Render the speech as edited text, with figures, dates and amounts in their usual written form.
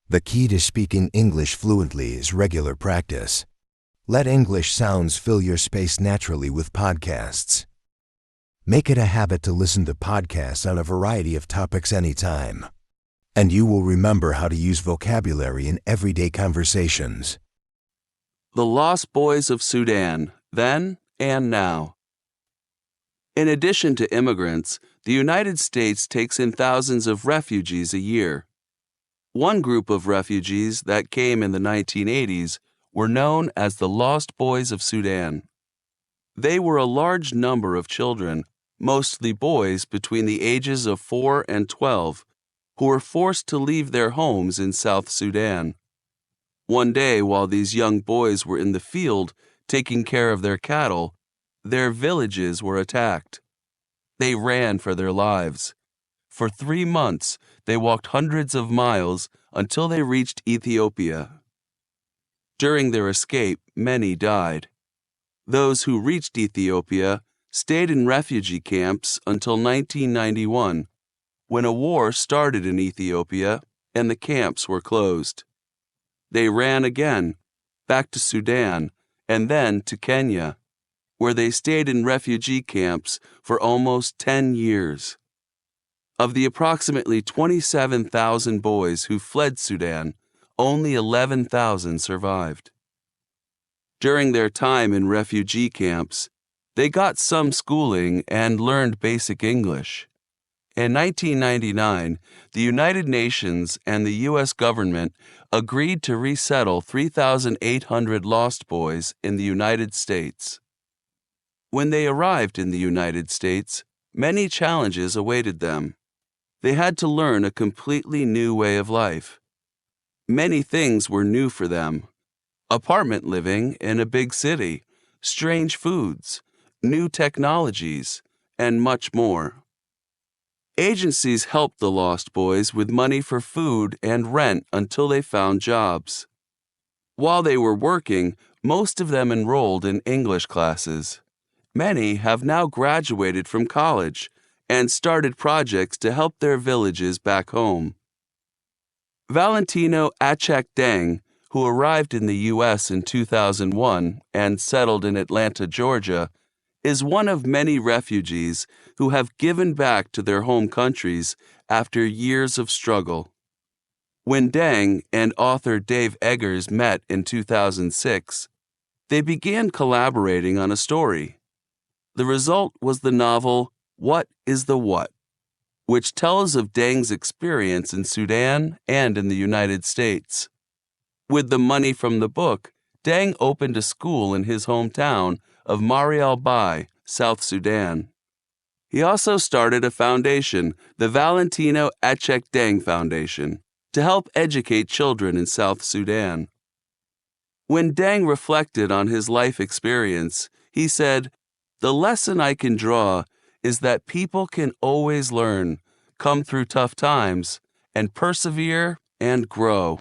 The key to speaking English fluently is regular practice. Let English sounds fill your space naturally with podcasts. Make it a habit to listen to podcasts on a variety of topics anytime. And you will remember how to use vocabulary in everyday conversations. The Lost Boys of Sudan, Then and Now. In addition to immigrants, the United States takes in thousands of refugees a year. One group of refugees that came in the 1980s were known as the Lost Boys of Sudan. They were a large number of children, mostly boys between the ages of 4 and 12, who were forced to leave their homes in South Sudan. One day, while these young boys were in the field taking care of their cattle, their villages were attacked. They ran for their lives. For 3 months, they walked hundreds of miles until they reached Ethiopia. During their escape, many died. Those who reached Ethiopia stayed in refugee camps until 1991, when a war started in Ethiopia and the camps were closed. They ran again, back to Sudan, and then to Kenya, where they stayed in refugee camps for almost 10 years. Of the approximately 27,000 boys who fled Sudan, only 11,000 survived. During their time in refugee camps, they got some schooling and learned basic English. In 1999, the United Nations and the U.S. government agreed to resettle 3,800 lost boys in the United States. When they arrived in the United States, many challenges awaited them. They had to learn a completely new way of life. Many things were new for them: apartment living in a big city, strange foods, new technologies, and much more. Agencies helped the lost boys with money for food and rent until they found jobs. While they were working, most of them enrolled in English classes. Many have now graduated from college and started projects to help their villages back home. Valentino Achek Deng, who arrived in the U.S. in 2001 and settled in Atlanta, Georgia, is one of many refugees who have given back to their home countries after years of struggle. When Deng and author Dave Eggers met in 2006, they began collaborating on a story. The result was the novel What is the What?, which tells of Deng's experience in Sudan and in the United States. With the money from the book, Deng opened a school in his hometown of Marial Bai, South Sudan. He also started a foundation, the Valentino Achek Deng Foundation, to help educate children in South Sudan. When Deng reflected on his life experience, he said, "The lesson I can draw is that people can always learn, come through tough times, and persevere and grow."